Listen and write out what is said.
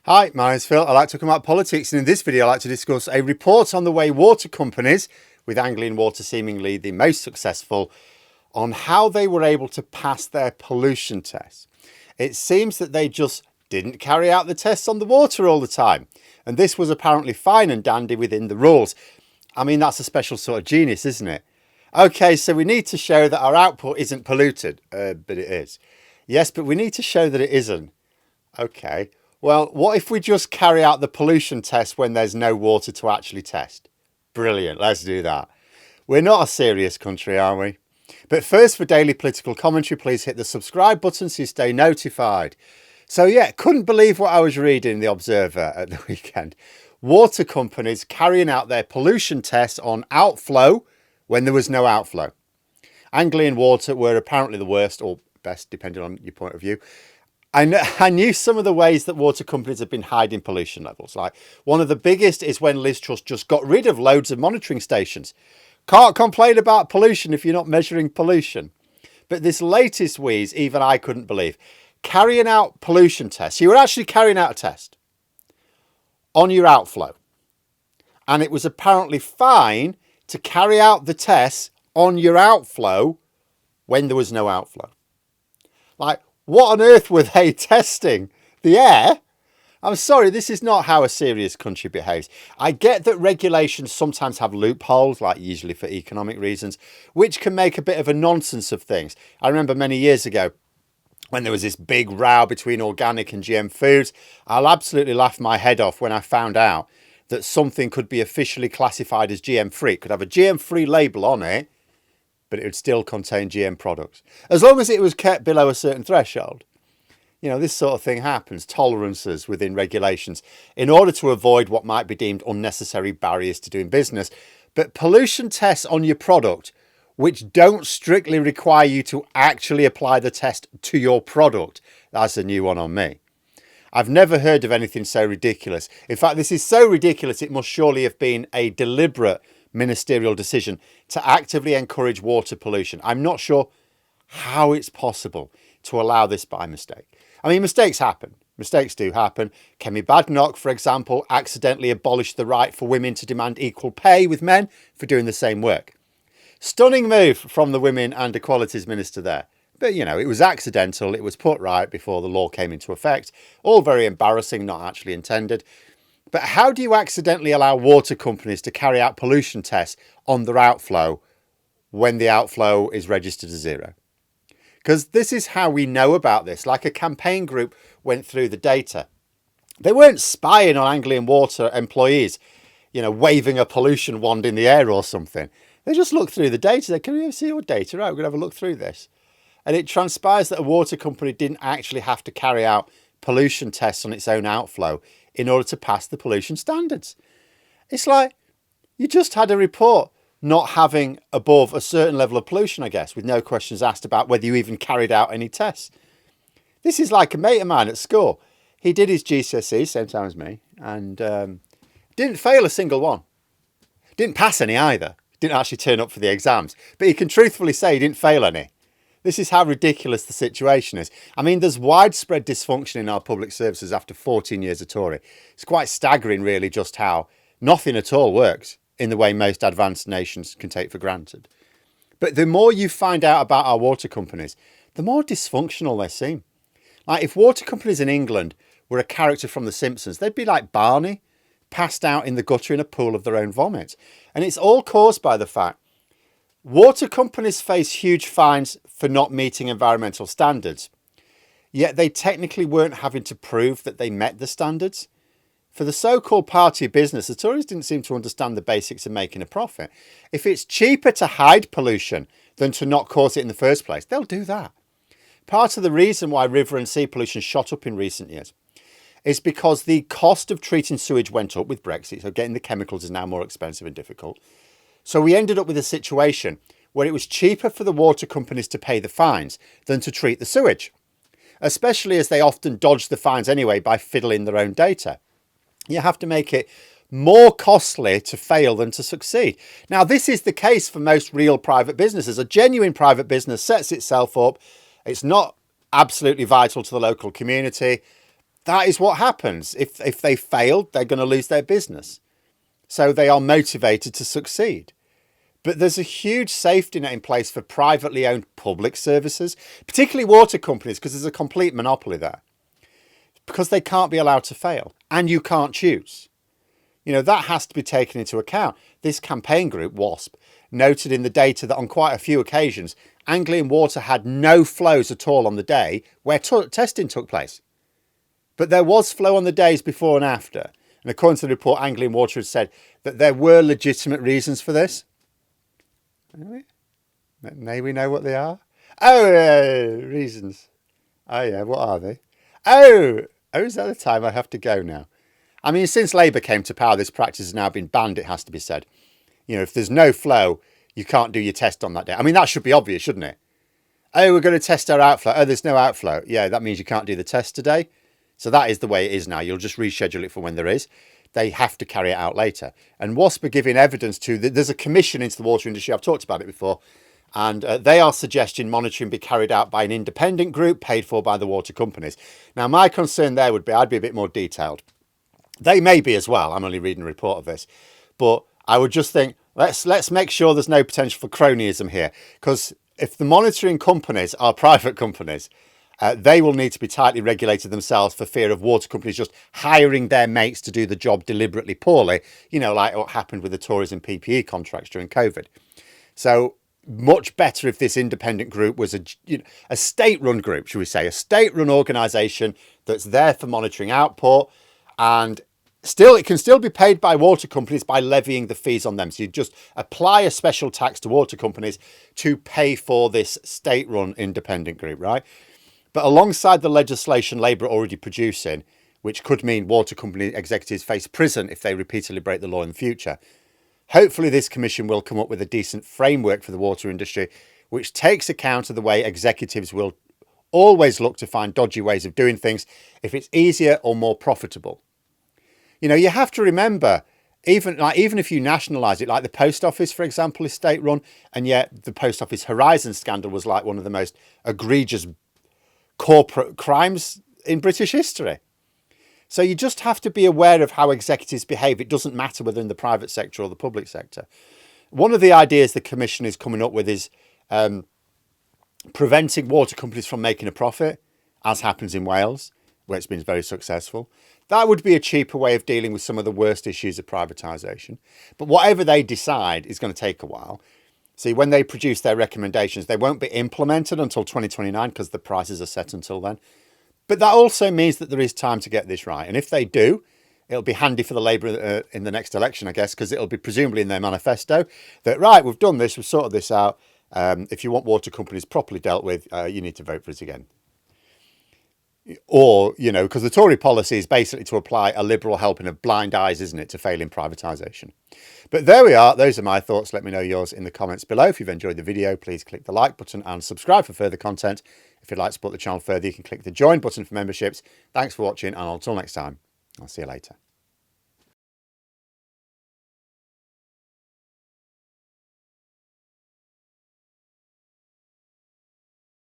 Hi, my name's Phil. I like to talk about politics, and in this video I like to discuss a report on the way water companies, with Anglian Water seemingly the most successful, on how they were able to pass their pollution tests. It seems that they just didn't carry out the tests on the water all the time, and this was apparently fine and dandy within the rules. I mean, that's a special sort of genius, isn't it? Okay, so we need to show that our output isn't polluted, but it is. Yes, but we need to show that it isn't. Okay. Well, what if we just carry out the pollution test when there's no water to actually test? Brilliant, let's do that. We're not a serious country, are we? But first, for daily political commentary, please hit the subscribe button so you stay notified. So yeah, couldn't believe what I was reading in the Observer at the weekend. Water companies carrying out their pollution tests on outflow when there was no outflow. Anglian Water were apparently the worst, or best, depending on your point of view. I knew some of the ways that water companies have been hiding pollution levels. Like, one of the biggest is when Liz Truss just got rid of loads of monitoring stations. Can't complain about pollution if you're not measuring pollution. But this latest wheeze, even I couldn't believe. Carrying out pollution tests. You were actually carrying out a test on your outflow. And it was apparently fine to carry out the tests on your outflow when there was no outflow. Like, what on earth were they testing? The air? I'm sorry, this is not how a serious country behaves. I get that regulations sometimes have loopholes, like usually for economic reasons, which can make a bit of a nonsense of things. I remember many years ago when there was this big row between organic and GM foods. I'll absolutely laugh my head off when I found out that something could be officially classified as GM free. It could have a GM free label on it, but it would still contain GM products, as long as it was kept below a certain threshold. You know, this sort of thing happens, tolerances within regulations, in order to avoid what might be deemed unnecessary barriers to doing business. But pollution tests on your product, which don't strictly require you to actually apply the test to your product, that's a new one on me. I've never heard of anything so ridiculous. In fact, this is so ridiculous, it must surely have been a deliberate ministerial decision to actively encourage water pollution. I'm not sure how it's possible to allow this by mistake. I mean, mistakes happen. Mistakes do happen. Kemi Badenoch, for example, accidentally abolished the right for women to demand equal pay with men for doing the same work. Stunning move from the Women and Equalities Minister there. But, you know, it was accidental. It was put right before the law came into effect. All very embarrassing, not actually intended. But how do you accidentally allow water companies to carry out pollution tests on their outflow when the outflow is registered as zero? Because this is how we know about this. Like, a campaign group went through the data. They weren't spying on Anglian Water employees, you know, waving a pollution wand in the air or something. They just looked through the data. They, can we see your data? Right, we're going to have a look through this. And it transpires that a water company didn't actually have to carry out pollution tests on its own outflow in order to pass the pollution standards. It's like, you just had a report not having above a certain level of pollution, I guess, with no questions asked about whether you even carried out any tests. This is like a mate of mine at school. He did his GCSEs, same time as me, and didn't fail a single one. Didn't pass any either. Didn't actually turn up for the exams. But he can truthfully say he didn't fail any. This is how ridiculous the situation is. I mean, there's widespread dysfunction in our public services after 14 years of Tory. It's quite staggering, really, just how nothing at all works in the way most advanced nations can take for granted. But the more you find out about our water companies, the more dysfunctional they seem. Like, if water companies in England were a character from The Simpsons, they'd be like Barney, passed out in the gutter in a pool of their own vomit. And it's all caused by the fact water companies face huge fines for not meeting environmental standards, yet they technically weren't having to prove that they met the standards. For the so-called party of business, the Tories didn't seem to understand the basics of making a profit. If it's cheaper to hide pollution than to not cause it in the first place, they'll do that. Part of the reason why river and sea pollution shot up in recent years is because the cost of treating sewage went up with Brexit, so getting the chemicals is now more expensive and difficult. So we ended up with a situation where it was cheaper for the water companies to pay the fines than to treat the sewage, especially as they often dodged the fines anyway by fiddling their own data. You have to make it more costly to fail than to succeed. Now, this is the case for most real private businesses. A genuine private business sets itself up. It's not absolutely vital to the local community. that is what happens. If they failed, they're going to lose their business. So they are motivated to succeed. But there's a huge safety net in place for privately owned public services, particularly water companies, because there's a complete monopoly there. Because they can't be allowed to fail, and you can't choose. You know, that has to be taken into account. This campaign group, WASP, noted in the data that on quite a few occasions, Anglian Water had no flows at all on the day where testing took place. But there was flow on the days before and after. And according to the report, Anglian Water had said that there were legitimate reasons for this. May we know what they are? Oh, reasons. Oh, yeah, what are they? Oh, is that the time I have to go now? I mean, since Labour came to power, this practice has now been banned, it has to be said. You know, if there's no flow, you can't do your test on that day. I mean, that should be obvious, shouldn't it? Oh, we're going to test our outflow. Oh, there's no outflow. Yeah, that means you can't do the test today. So that is the way it is now. You'll just reschedule it for when there is. They have to carry it out later. And WASP are giving evidence to, there's a commission into the water industry. I've talked about it before. And they are suggesting monitoring be carried out by an independent group paid for by the water companies. Now, my concern there would be, I'd be a bit more detailed. They may be as well. I'm only reading a report of this. But I would just think, let's make sure there's no potential for cronyism here. Because if the monitoring companies are private companies, they will need to be tightly regulated themselves for fear of water companies just hiring their mates to do the job deliberately poorly, you know, like what happened with the tourism PPE contracts during COVID. So much better if this independent group was a state-run group, should we say, a state-run organisation that's there for monitoring output, and it can still be paid by water companies by levying the fees on them. So you just apply a special tax to water companies to pay for this state-run independent group, right? But alongside the legislation Labour are already producing, which could mean water company executives face prison if they repeatedly break the law in the future, hopefully this commission will come up with a decent framework for the water industry, which takes account of the way executives will always look to find dodgy ways of doing things if it's easier or more profitable. You know, you have to remember, even if you nationalise it, like the post office, for example, is state-run, and yet the Post Office Horizon scandal was like one of the most egregious corporate crimes in British history. So you just have to be aware of how executives behave. It doesn't matter whether in the private sector or the public sector. One of the ideas the Commission is coming up with is preventing water companies from making a profit, as happens in Wales, where it's been very successful. That would be a cheaper way of dealing with some of the worst issues of privatisation. But whatever they decide is going to take a while. See, when they produce their recommendations, they won't be implemented until 2029 because the prices are set until then. But that also means that there is time to get this right. And if they do, it'll be handy for the Labour in the next election, I guess, because it'll be presumably in their manifesto that, right, we've done this, we've sorted this out. If you want water companies properly dealt with, you need to vote for us again. Or, you know, because the Tory policy is basically to apply a liberal helping of blind eyes, isn't it, to failing privatisation. But there we are. Those are my thoughts. Let me know yours in the comments below. If you've enjoyed the video, please click the like button and subscribe for further content. If you'd like to support the channel further, you can click the join button for memberships. Thanks for watching, and until next time, I'll see you later.